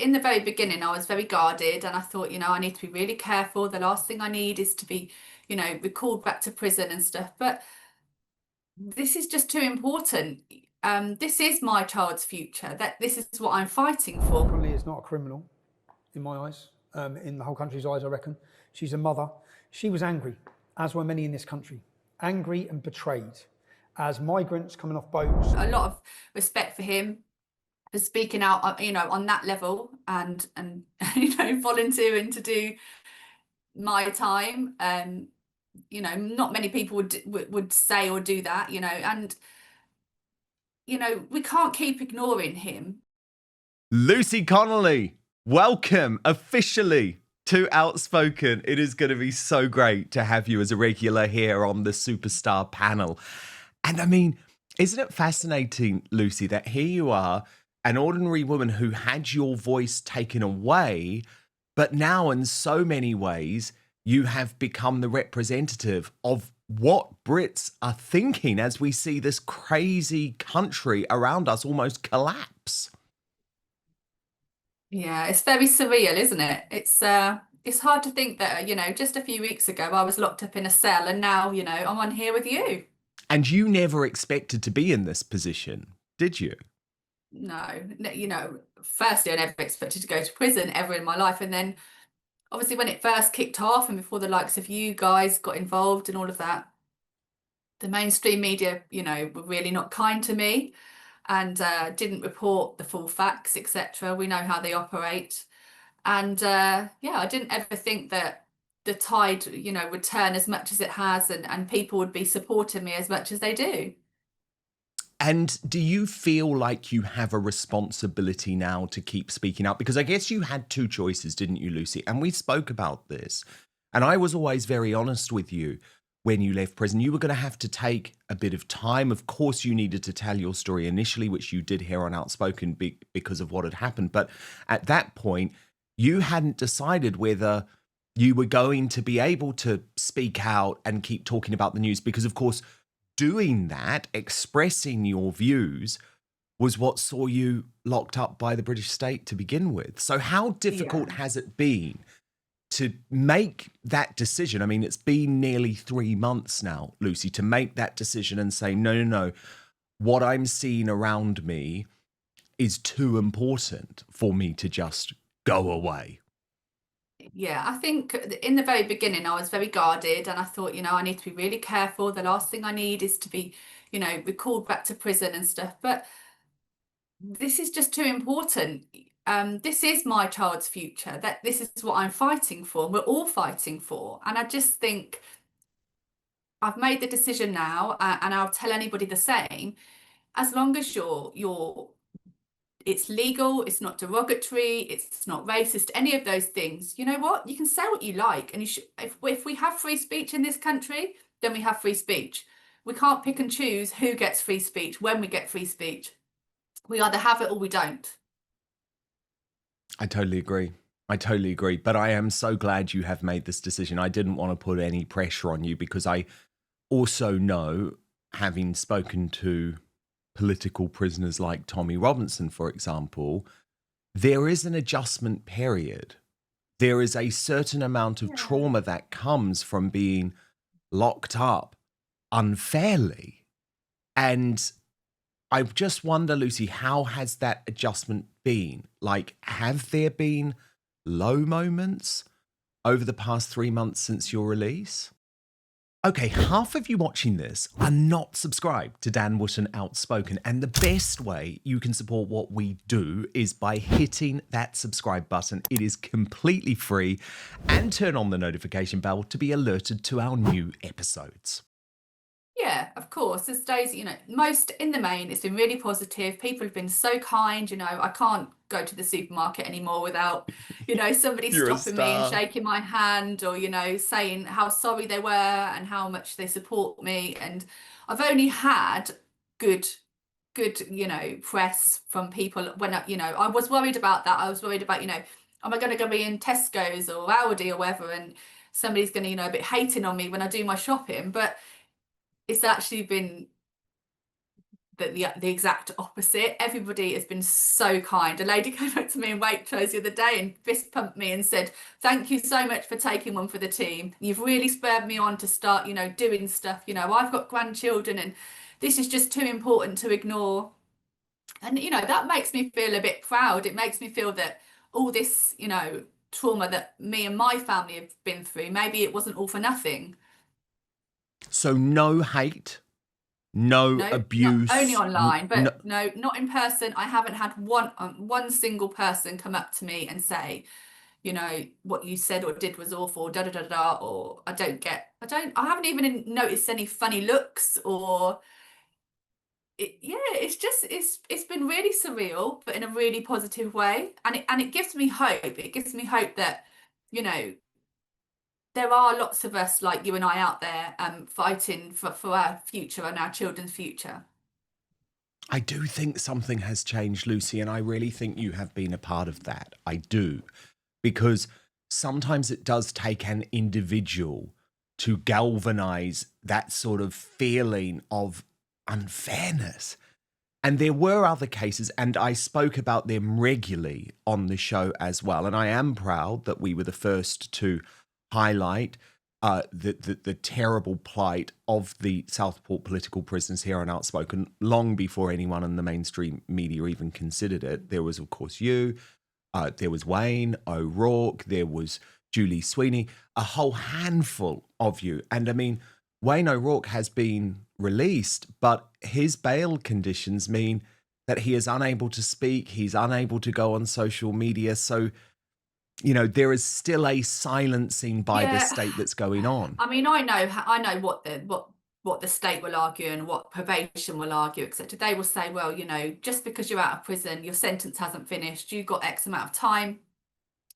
in the very beginning, I was very guarded and I thought, I need to be really careful. The last thing I need is to be, recalled back to prison and stuff. But this is just too important. This is my child's future. That this is what I'm fighting for. Connolly is not a criminal, in my eyes, in the whole country's eyes, I reckon. She's a mother. She was angry, as were many in this country, angry and betrayed, as migrants coming off boats. A lot of respect for him for speaking out, on that level and volunteering to do my time. Not many people would say or do that, and we can't keep ignoring him. Lucy Connolly, welcome officially to Outspoken. It is going to be so great to have you as a regular here on the Superstar panel. And I mean, isn't it fascinating, Lucy, that here you are, an ordinary woman who had your voice taken away, but now in so many ways, you have become the representative of what Brits are thinking as we see this crazy country around us almost collapse. Yeah, it's very surreal, isn't it? It's hard to think that, just a few weeks ago I was locked up in a cell and now, I'm on here with you. And you never expected to be in this position, did you? No, firstly, I never expected to go to prison ever in my life. And then obviously when it first kicked off and before the likes of you guys got involved and all of that, the mainstream media, were really not kind to me and didn't report the full facts, etc. We know how they operate. And I didn't ever think that the tide, would turn as much as it has and people would be supporting me as much as they do. And do you feel like you have a responsibility now to keep speaking out? Because I guess you had two choices, didn't you, Lucy? And we spoke about this. And I was always very honest with you when you left prison. You were going to have to take a bit of time. Of course, you needed to tell your story initially, which you did here on Outspoken because of what had happened. But at that point, you hadn't decided whether you were going to be able to speak out and keep talking about the news. Because, of course, doing that, expressing your views, was what saw you locked up by the British state to begin with. So how difficult has it been to make that decision? I mean, it's been nearly 3 months now, Lucy, to make that decision and say, no, what I'm seeing around me is too important for me to just go away. Yeah, I think in the very beginning, I was very guarded and I thought, I need to be really careful. The last thing I need is to be, recalled back to prison and stuff. But this is just too important. This is my child's future. That this is what I'm fighting for. We're all fighting for. And I just think I've made the decision now, and I'll tell anybody the same. As long as it's legal, it's not derogatory, it's not racist, any of those things. You know what? You can say what you like. And if we have free speech in this country, then we have free speech. We can't pick and choose who gets free speech, when we get free speech. We either have it or we don't. I totally agree. But I am so glad you have made this decision. I didn't want to put any pressure on you because I also know, having spoken to political prisoners like Tommy Robinson, for example, there is an adjustment period. There is a certain amount of trauma that comes from being locked up unfairly. And I just wonder, Lucy, how has that adjustment been? Like, have there been low moments over the past 3 months since your release? Okay, half of you watching this are not subscribed to Dan Wootton Outspoken, and the best way you can support what we do is by hitting that subscribe button. It is completely free, and turn on the notification bell to be alerted to our new episodes. Yeah, of course. There's days, most in the main, it's been really positive. People have been so kind. I can't go to the supermarket anymore without, somebody stopping me and shaking my hand or, saying how sorry they were and how much they support me. And I've only had good, press from people when, I was worried about that. I was worried about, am I going to go be in Tesco's or Aldi or whatever, and somebody's going to, a bit hating on me when I do my shopping. But it's actually been the exact opposite. Everybody has been so kind. A lady came up to me in Waitrose the other day and fist pumped me and said, "Thank you so much for taking one for the team. You've really spurred me on to start, you know, doing stuff. You know, I've got grandchildren and this is just too important to ignore." And, you know, that makes me feel a bit proud. It makes me feel that all this, you know, trauma that me and my family have been through, maybe it wasn't all for nothing. So no hate, no No, abuse. not only online, but no, no, not in person. I haven't had one single person come up to me and say, you know, what you said or did was awful, da da da da, or I haven't even noticed any funny looks or yeah, it's just it's been really surreal, but in a really positive way, and it gives me hope. It gives me hope that, you know, there are lots of us like you and I out there fighting for our future and our children's future. I do think something has changed, Lucy, and I really think you have been a part of that. I do. Because sometimes it does take an individual to galvanize that sort of feeling of unfairness. And there were other cases, and I spoke about them regularly on the show as well. And I am proud that we were the first to highlight the terrible plight of the Southport political prisoners here on Outspoken long before anyone in the mainstream media even considered it. There was, of course, you. There was Wayne O'Rourke. There was Julie Sweeney. A whole handful of you. And I mean, Wayne O'Rourke has been released, but his bail conditions mean that he is unable to speak. He's unable to go on social media. So, you know, there is still a silencing by the state that's going on. I mean, I know what the state will argue and what probation will argue, etc. They will say, well, you know, just because you're out of prison, your sentence hasn't finished, you've got X amount of time,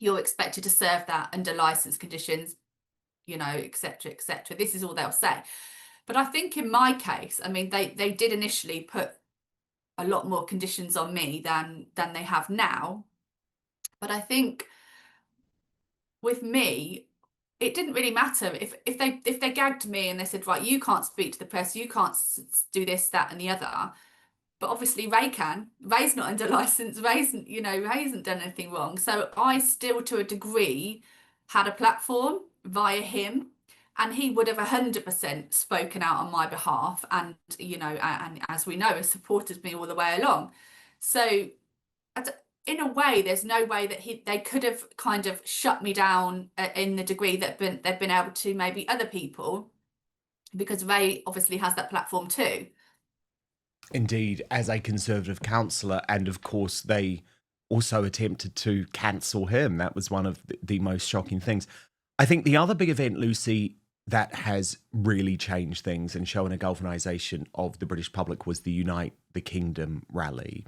you're expected to serve that under license conditions, you know, etc., etc. This is all they'll say. But I think in my case, I mean, they did initially put a lot more conditions on me than they have now. But I think with me, it didn't really matter if they gagged me and they said, right, you can't speak to the press, you can't do this, that, and the other. But obviously Ray can. Ray's not under license. Ray hasn't done anything wrong. So I still, to a degree, had a platform via him, and he would have 100% spoken out on my behalf. And, you know, and as we know, has supported me all the way along. So in a way, there's no way that they could have kind of shut me down in the degree that they've been able to maybe other people, because Ray obviously has that platform too. Indeed, as a Conservative councillor, and of course they also attempted to cancel him. That was one of the most shocking things. I think the other big event, Lucy, that has really changed things and shown a galvanisation of the British public was the Unite the Kingdom rally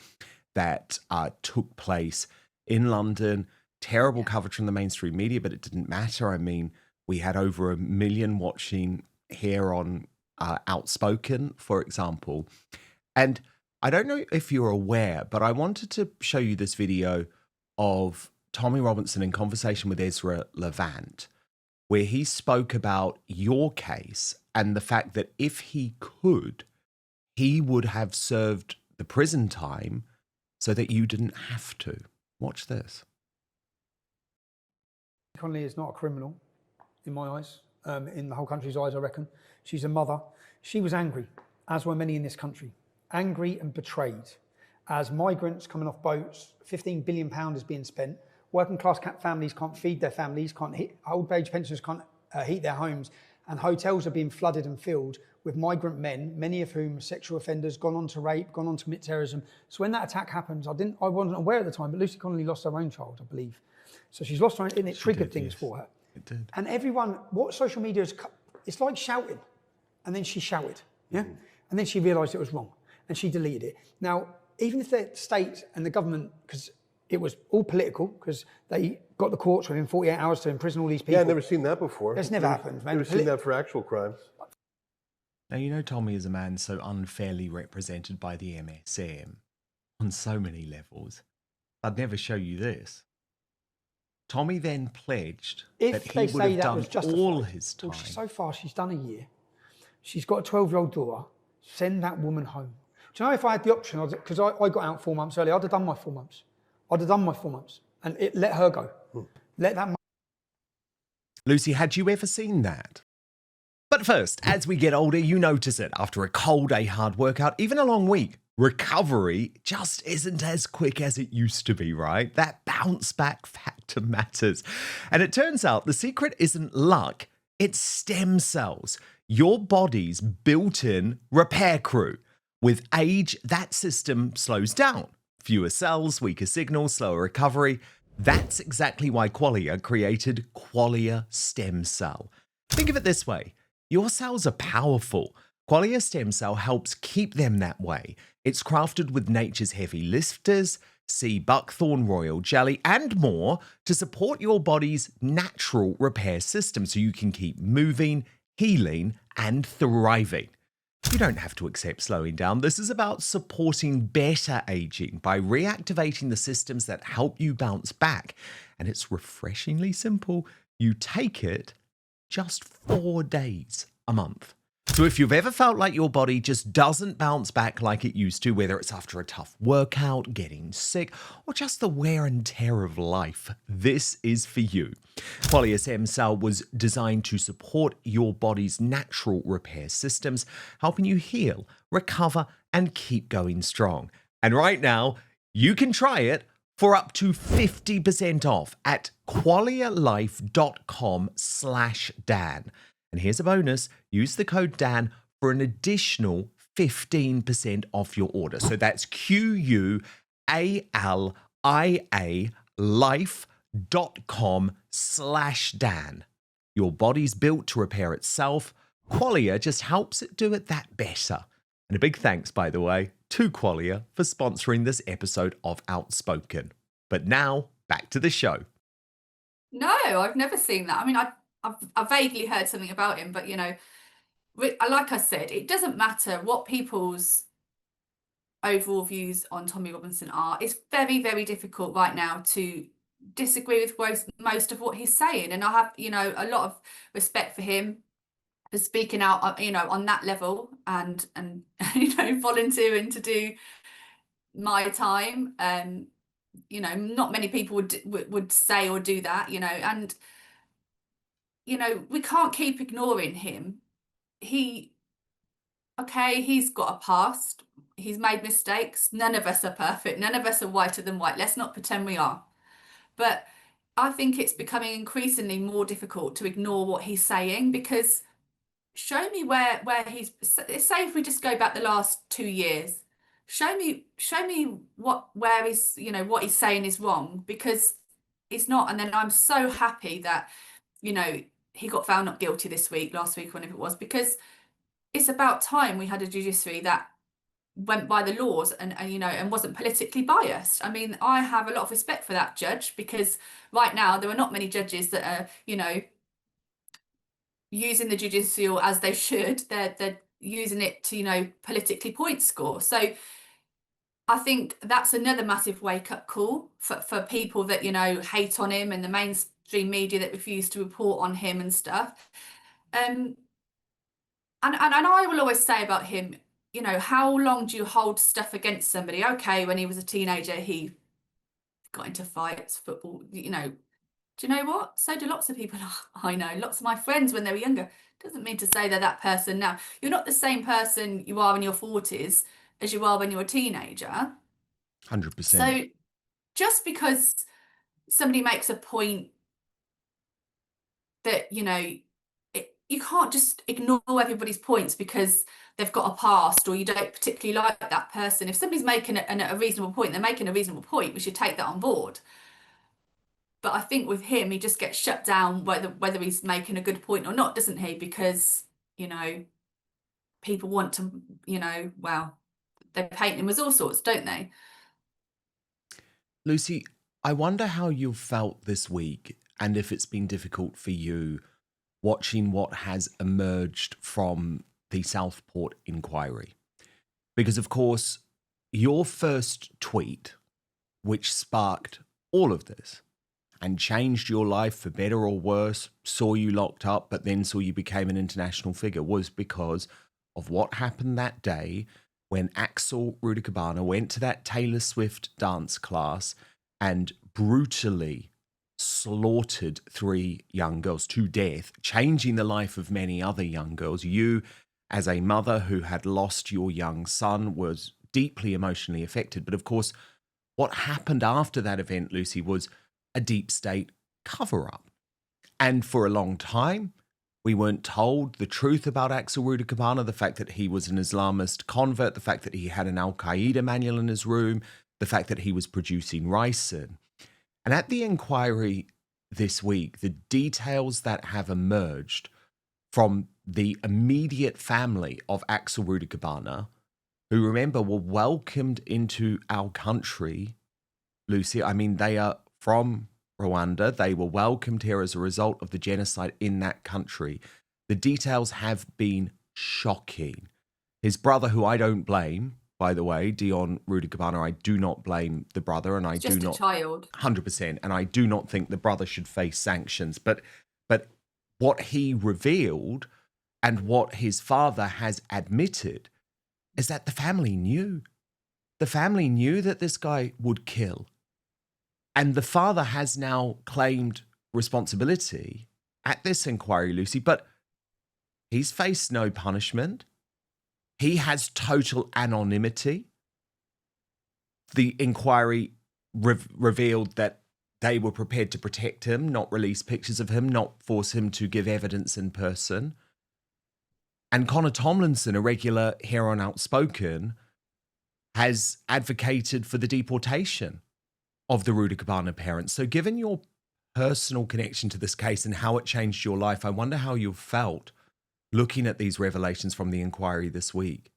that took place in London. Terrible coverage from the mainstream media, but it didn't matter. I mean, we had over 1 million watching here on Outspoken, for example. And I don't know if you're aware, but I wanted to show you this video of Tommy Robinson in conversation with Ezra Levant, where he spoke about your case and the fact that if he could, he would have served the prison time so that you didn't have to. Watch this. Connolly is not a criminal, in my eyes, in the whole country's eyes, I reckon. She's a mother. She was angry, as were many in this country. Angry and betrayed. As migrants coming off boats, £15 billion is being spent. Working class families can't feed their families, old age pensioners can't heat their homes, and hotels are being flooded and filled with migrant men, many of whom are sexual offenders, gone on to rape, gone on to commit terrorism. So when that attack happens, I wasn't aware at the time, but Lucy Connolly lost her own child, I believe. So she's lost her own, and it triggered things for her. It did. And everyone, what social media is, it's like shouting. And then she shouted, yeah? Mm-hmm. And then she realised it was wrong, and she deleted it. Now, even if the state and the government, because it was all political, because they got the courts within 48 hours to imprison all these people. Yeah, I've never seen that before. It's never happened, man. Never seen that for actual crimes. Now, you know, Tommy is a man so unfairly represented by the MSM on so many levels. I'd never show you this. Tommy then pledged that he would have done all his time. Well, so far, she's done a year. She's got a 12-year-old daughter. Send that woman home. Do you know, if I had the option, because I got out 4 months early, I'd have done my 4 months. And let her go. Let that. Lucy, had you ever seen that? But first, as we get older, you notice it. After a cold, a hard workout, even a long week, recovery just isn't as quick as it used to be, right? That bounce back factor matters. And it turns out the secret isn't luck, it's stem cells, your body's built-in repair crew. With age, that system slows down. Fewer cells, weaker signals, slower recovery. That's exactly why Qualia created Qualia Stem Cell. Think of it this way. Your cells are powerful. Qualia Stem Cell helps keep them that way. It's crafted with nature's heavy lifters, sea buckthorn, royal jelly, and more to support your body's natural repair system so you can keep moving, healing, and thriving. You don't have to accept slowing down. This is about supporting better aging by reactivating the systems that help you bounce back. And it's refreshingly simple. You take it just 4 days a month. So if you've ever felt like your body just doesn't bounce back like it used to, whether it's after a tough workout, getting sick, or just the wear and tear of life, this is for you. Qualia Stem Cell was designed to support your body's natural repair systems, helping you heal, recover, and keep going strong. And right now, you can try it for up to 50% off at qualialife.com/Dan. And here's a bonus. Use the code Dan for an additional 15% off your order. So that's QUALIA life.com/Dan. Your body's built to repair itself. Qualia just helps it do it that better. And a big thanks, by the way, to Qualia for sponsoring this episode of Outspoken. But now, back to the show. No, I've never seen that. I mean, I've vaguely heard something about him, but like I said, it doesn't matter what people's overall views on Tommy Robinson are. It's very, very difficult right now to disagree with most of what he's saying, and I have, a lot of respect for him for speaking out, on that level, and volunteering to do my time. Not many people would say or do that, and we can't keep ignoring him. He's got a past. He's made mistakes. None of us are perfect. None of us are whiter than white. Let's not pretend we are. But I think it's becoming increasingly more difficult to ignore what he's saying, because show me where he's, say if we just go back the last 2 years, show me where he's, what he's saying is wrong, because it's not. And then I'm so happy that, he got found not guilty last week, whenever it was, because it's about time we had a judiciary that went by the laws and wasn't politically biased. I mean, I have a lot of respect for that judge, because right now there are not many judges that are, using the judicial as they should. They're using it to, politically point score. So I think that's another massive wake-up call for people that, hate on him, and the mainstream media that refuse to report on him and stuff. And I will always say about him, how long do you hold stuff against somebody? Okay, when he was a teenager, he got into fights, football, do you know what? So do lots of people. I know lots of my friends when they were younger. Doesn't mean to say they're that person now. You're not the same person you are in your 40s as you are when you're a teenager. 100%. So just because somebody makes a point that, you can't just ignore everybody's points because they've got a past or you don't particularly like that person. If somebody's making a reasonable point, they're making a reasonable point, we should take that on board. But I think with him, he just gets shut down whether he's making a good point or not, doesn't he? Because, people want to, they paint him as all sorts, don't they? Lucy, I wonder how you've felt this week, and if it's been difficult for you watching what has emerged from the Southport inquiry. Because, of course, your first tweet, which sparked all of this and changed your life for better or worse, saw you locked up, but then saw you became an international figure, was because of what happened that day when Axel Rudakuabana went to that Taylor Swift dance class and brutally slaughtered 3 young girls to death, changing the life of many other young girls. You, as a mother who had lost your young son, was deeply emotionally affected. But of course, what happened after that event, Lucy, was a deep state cover-up. And for a long time, we weren't told the truth about Axel Rudakuabana, the fact that he was an Islamist convert, the fact that he had an Al-Qaeda manual in his room, the fact that he was producing ricin. And at the inquiry this week, the details that have emerged from the immediate family of Axel Rudakuabana, who, remember, were welcomed into our country, Lucy. I mean, they are from Rwanda. They were welcomed here as a result of the genocide in that country. The details have been shocking. His brother, who I don't blame, by the way, Dion Rudakubana, I do not blame the brother, and I do not. Just a child. 100%, and I do not think the brother should face sanctions. But what he revealed and what his father has admitted is that the family knew. The family knew that this guy would kill. And the father has now claimed responsibility at this inquiry, Lucy, but he's faced no punishment. He has total anonymity. The inquiry revealed that they were prepared to protect him, not release pictures of him, not force him to give evidence in person. And Connor Tomlinson, a regular here on Outspoken, has advocated for the deportation of the Rudakubana parents. So given your personal connection to this case and how it changed your life, I wonder how you felt looking at these revelations from the inquiry this week.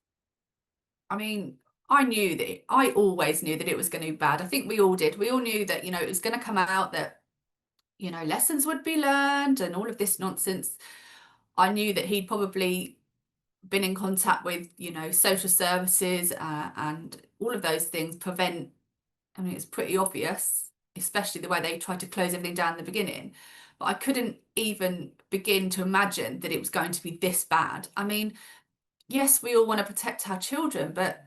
I mean, I always knew that it was going to be bad. I think we all did. We all knew that, it was going to come out that, lessons would be learned and all of this nonsense. I knew that he'd probably been in contact with, social services and all of those things I mean, it's pretty obvious, especially the way they tried to close everything down in the beginning. But I couldn't even begin to imagine that it was going to be this bad. I mean, yes, we all want to protect our children, but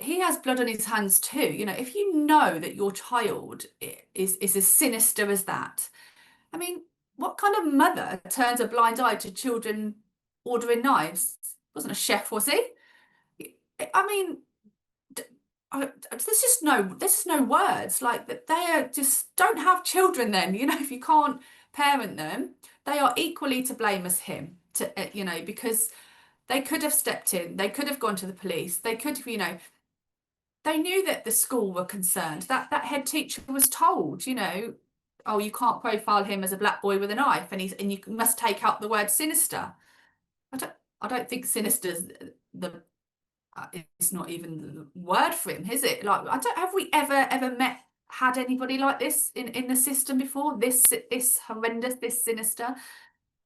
he has blood on his hands too. If you know that your child is as sinister as that, I mean, what kind of mother turns a blind eye to children ordering knives? Wasn't a chef, was he? I mean, there's just no words. Like that, they are just don't have children. Then if you can't parent them, they are equally to blame as him. Because they could have stepped in, they could have gone to the police, they could have, they knew that the school were concerned. That head teacher was told, oh, you can't profile him as a black boy with a knife, and you must take out the word sinister. I don't think sinister's it's not even the word for him, is it? Like, have we ever had anybody like this in the system before? This horrendous, this sinister,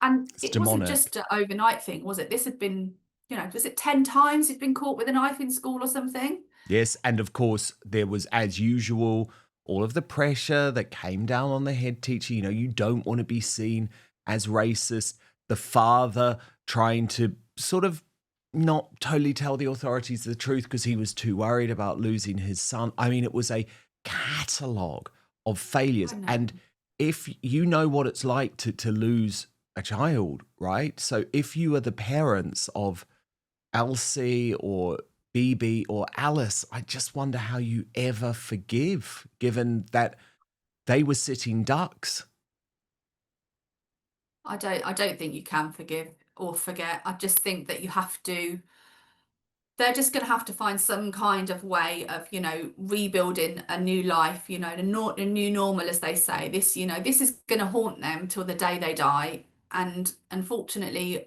and It's it demonic. wasn't just an overnight thing, was it? This had been, was it 10 times he'd been caught with a knife in school or something? Yes, and of course, there was, as usual, all of the pressure that came down on the head teacher. You don't want to be seen as racist. The father trying to sort of not totally tell the authorities the truth because he was too worried about losing his son. I mean, it was a catalogue of failures. And if you know what it's like to lose a child, right? So if you are the parents of Elsie or BB or Alice, I just wonder how you ever forgive, given that they were sitting ducks. I don't think you can forgive or forget. I just think that they're just going to have to find some kind of way of, rebuilding a new life, a new normal, as they say. This is going to haunt them till the day they die. And unfortunately,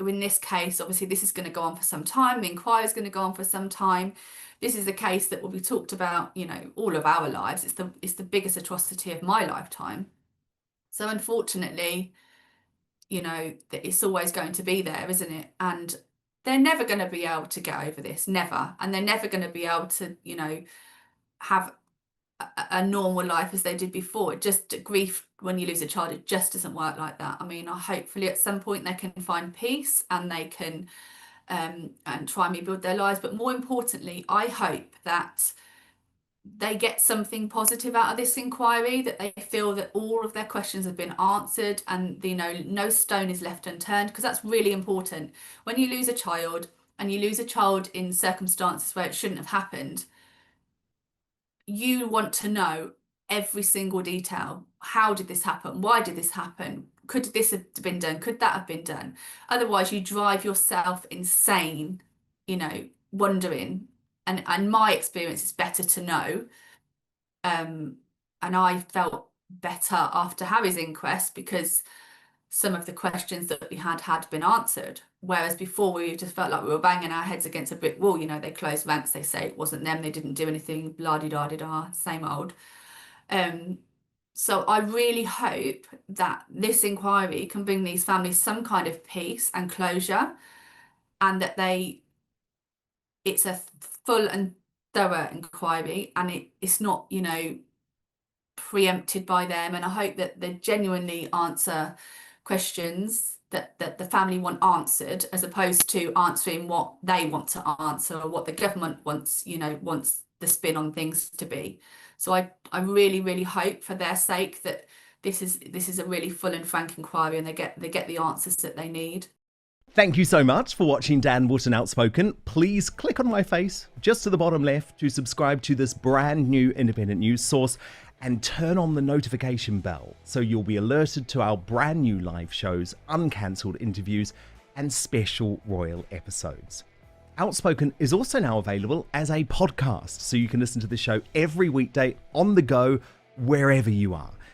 in this case, obviously, this is going to go on for some time. The inquiry is going to go on for some time. This is a case that will be talked about, all of our lives. It's the biggest atrocity of my lifetime. So unfortunately, that it's always going to be there, isn't it? And they're never going to be able to get over this, never. And they're never going to be able to, have a normal life as they did before. Grief when you lose a child, it just doesn't work like that. I mean, hopefully at some point they can find peace and they can and try and rebuild their lives. But more importantly, I hope that they get something positive out of this inquiry, that they feel that all of their questions have been answered and, you know, no stone is left unturned, because that's really important. When you lose a child, and you lose a child in circumstances where it shouldn't have happened, you want to know every single detail. How did this happen? Why did this happen? Could this have been done? Could that have been done? Otherwise, you drive yourself insane, you know, wondering. And my experience is better to know. And I felt better after Harry's inquest, because some of the questions that we had been answered. Whereas before, we just felt like we were banging our heads against a brick wall. You know, they closed ranks, they say it wasn't them, they didn't do anything, blah-de-da-de-da, same old. So I really hope that this inquiry can bring these families some kind of peace and closure, and that it's a full and thorough inquiry, and it's not, you know, preempted by them. And I hope that they genuinely answer questions that the family want answered, as opposed to answering what they want to answer or what the government wants, you know, wants the spin on things to be. So I really, really hope for their sake that this is a really full and frank inquiry, and they get the answers that they need. Thank you so much for watching Dan Wootton Outspoken. Please click on my face just to the bottom left to subscribe to this brand new independent news source, and turn on the notification bell so you'll be alerted to our brand new live shows, uncancelled interviews, and special royal episodes. Outspoken is also now available as a podcast, so you can listen to the show every weekday on the go, wherever you are.